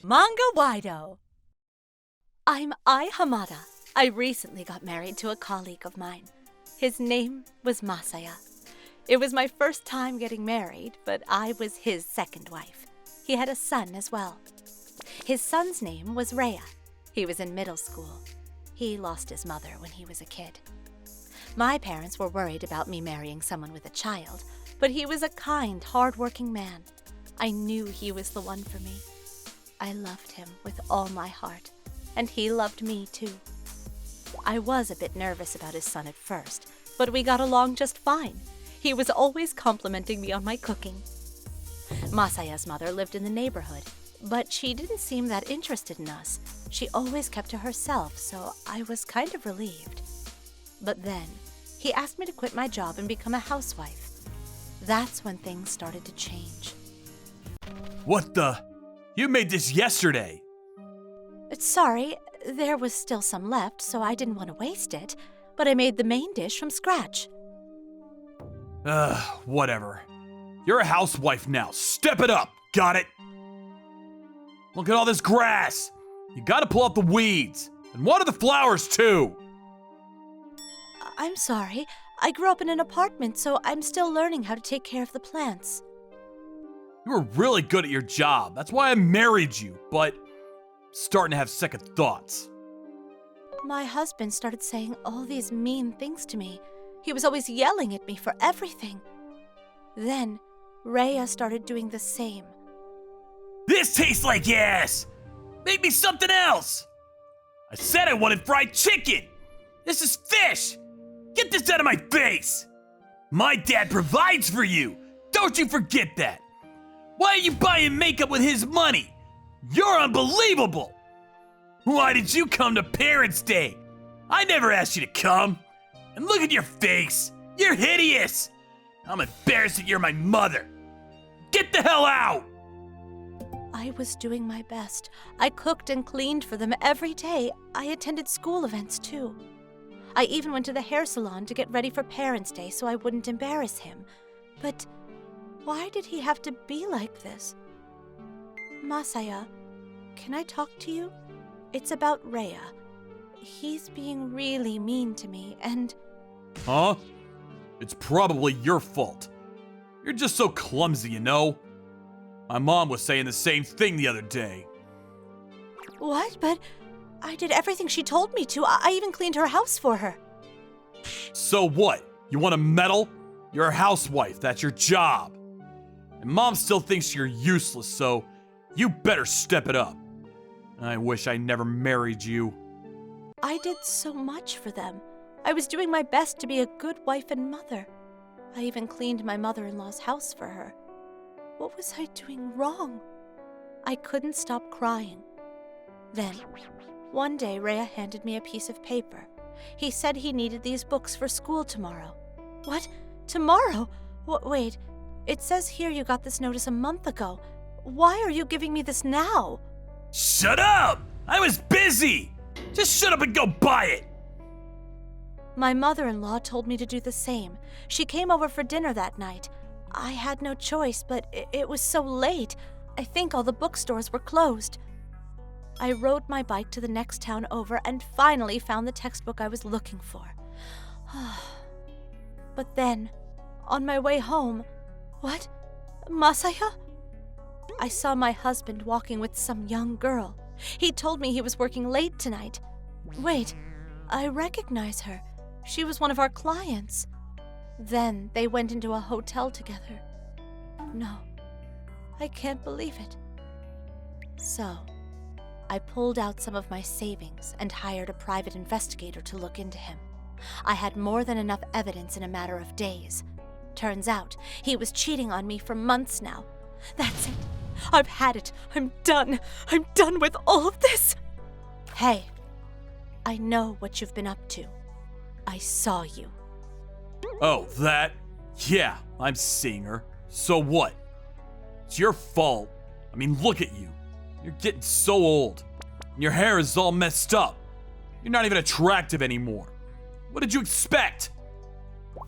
Manga-Waido. I'm Ai Hamada. I recently got married to a colleague of mine. His name was Masaya. It was my first time getting married, but I was his second wife. He had a son as well. His son's name was Rhea. He was in middle school. He lost his mother when he was a kid. My parents were worried about me marrying someone with a child, but he was a kind, hard-working man. I knew he was the one for me. I loved him with all my heart, and he loved me too. I was a bit nervous about his son at first, but we got along just fine. He was always complimenting me on my cooking. Masaya's mother lived in the neighborhood, but she didn't seem that interested in us. She always kept to herself, so I was kind of relieved. But then, he asked me to quit my job and become a housewife. That's when things started to change. What the? You made this yesterday. Sorry, there was still some left, so I didn't want to waste it, but I made the main dish from scratch. Whatever. You're a housewife now. Step it up. Got it? Look at all this grass. You gotta pull out the weeds. And water the flowers, too. I'm sorry. I grew up in an apartment, so I'm still learning how to take care of the plants. You were really good at your job. That's why I married you, but I'm starting to have second thoughts. My husband started saying all these mean things to me. He was always yelling at me for everything. Then, Rhea started doing the same. This tastes like ass! Make me something else! I said I wanted fried chicken! This is fish! Get this out of my face! My dad provides for you! Don't you forget that! Why are you buying makeup with his money? You're unbelievable! Why did you come to Parents' Day? I never asked you to come. And look at your face! You're hideous! I'm embarrassed that you're my mother! Get the hell out! I was doing my best. I cooked and cleaned for them every day. I attended school events too. I even went to the hair salon to get ready for Parents' Day so I wouldn't embarrass him. But why did he have to be like this? Masaya, can I talk to you? It's about Rhea. He's being really mean to me and... Huh? It's probably your fault. You're just so clumsy, you know? My mom was saying the same thing the other day. What? But I did everything she told me to. I even cleaned her house for her. So what? You want a medal? You're a housewife, that's your job. And mom still thinks you're useless, so you better step it up. I wish I never married you. I did so much for them. I was doing my best to be a good wife and mother. I even cleaned my mother-in-law's house for her. What was I doing wrong? I couldn't stop crying. Then, one day Rhea handed me a piece of paper. He said he needed these books for school tomorrow. What? Tomorrow? Wait, it says here you got this notice a month ago. Why are you giving me this now? Shut up! I was busy! Just shut up and go buy it! My mother-in-law told me to do the same. She came over for dinner that night. I had no choice, but it was so late. I think all the bookstores were closed. I rode my bike to the next town over and finally found the textbook I was looking for. But then, on my way home... What? Masaya? I saw my husband walking with some young girl. He told me he was working late tonight. Wait, I recognize her. She was one of our clients. Then they went into a hotel together. No, I can't believe it. So, I pulled out some of my savings and hired a private investigator to look into him. I had more than enough evidence in a matter of days. Turns out, he was cheating on me for months now. That's it. I've had it. I'm done. I'm done with all of this. Hey, I know what you've been up to. I saw you. Oh, that? Yeah, I'm seeing her. So what? It's your fault. I mean, look at you. You're getting so old. And your hair is all messed up. You're not even attractive anymore. What did you expect?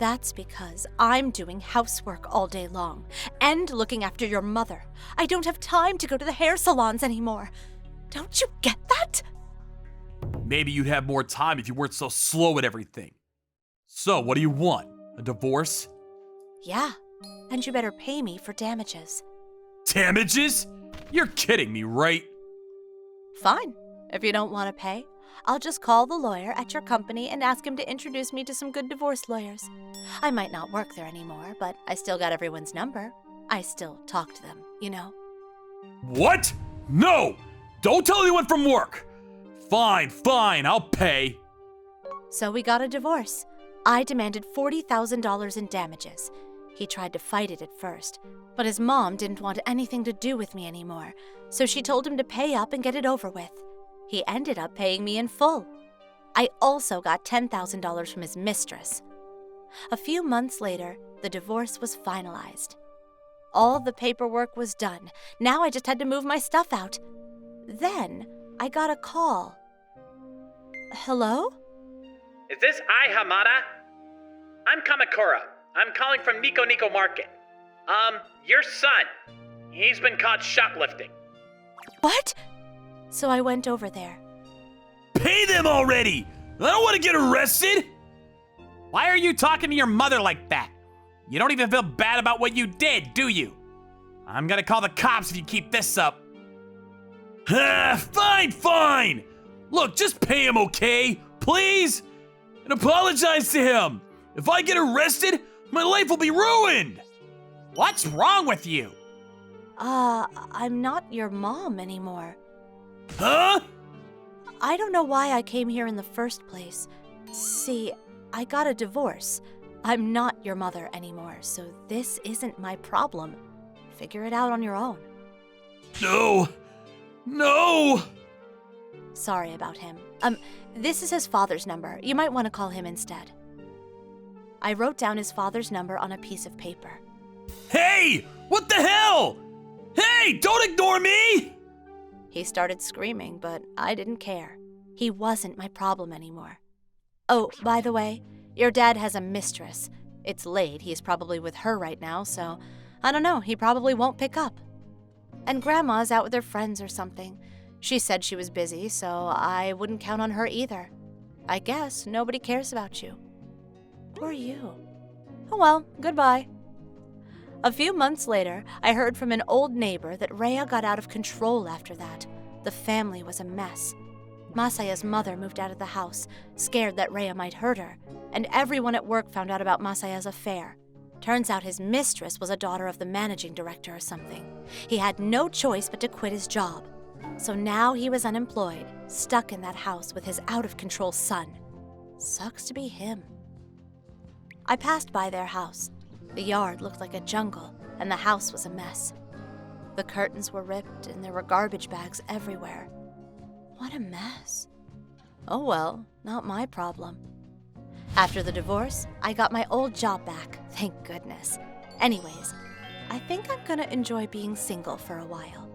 That's because I'm doing housework all day long and looking after your mother. I don't have time to go to the hair salons anymore. Don't you get that? Maybe you'd have more time if you weren't so slow at everything. So, what do you want? A divorce? Yeah, and you better pay me for damages. Damages? You're kidding me, right? Fine. If you don't want to pay, I'll just call the lawyer at your company and ask him to introduce me to some good divorce lawyers. I might not work there anymore, but I still got everyone's number. I still talk to them, you know? What? No! Don't tell anyone from work! Fine, I'll pay. So we got a divorce. I demanded $40,000 in damages. He tried to fight it at first, but his mom didn't want anything to do with me anymore, so she told him to pay up and get it over with. He ended up paying me in full. I also got $10,000 from his mistress. A few months later, the divorce was finalized. All the paperwork was done. Now I just had to move my stuff out. Then I got a call. Hello? Is this Hamada? I'm Kamakura. I'm calling from Nico Market. Your son. He's been caught shoplifting. What? So I went over there. Pay them already! I don't want to get arrested! Why are you talking to your mother like that? You don't even feel bad about what you did, do you? I'm gonna call the cops if you keep this up. Fine! Look, just pay him, okay? Please? And apologize to him! If I get arrested, my life will be ruined! What's wrong with you? I'm not your mom anymore. Huh? I don't know why I came here in the first place. See, I got a divorce. I'm not your mother anymore, so this isn't my problem. Figure it out on your own. No! Sorry about him. This is his father's number. You might want to call him instead. I wrote down his father's number on a piece of paper. Hey! What the hell? Hey, don't ignore me! He started screaming, but I didn't care. He wasn't my problem anymore. Oh, by the way, your dad has a mistress. It's late, he's probably with her right now, so I don't know, he probably won't pick up. And Grandma's out with her friends or something. She said she was busy, so I wouldn't count on her either. I guess nobody cares about you. Or you. Oh well, goodbye. A few months later, I heard from an old neighbor that Rhea got out of control after that. The family was a mess. Masaya's mother moved out of the house, scared that Rhea might hurt her, and everyone at work found out about Masaya's affair. Turns out his mistress was a daughter of the managing director or something. He had no choice but to quit his job. So now he was unemployed, stuck in that house with his out-of-control son. Sucks to be him. I passed by their house. The yard looked like a jungle, and the house was a mess. The curtains were ripped, and there were garbage bags everywhere. What a mess. Oh well, not my problem. After the divorce, I got my old job back, thank goodness. Anyways, I think I'm gonna enjoy being single for a while.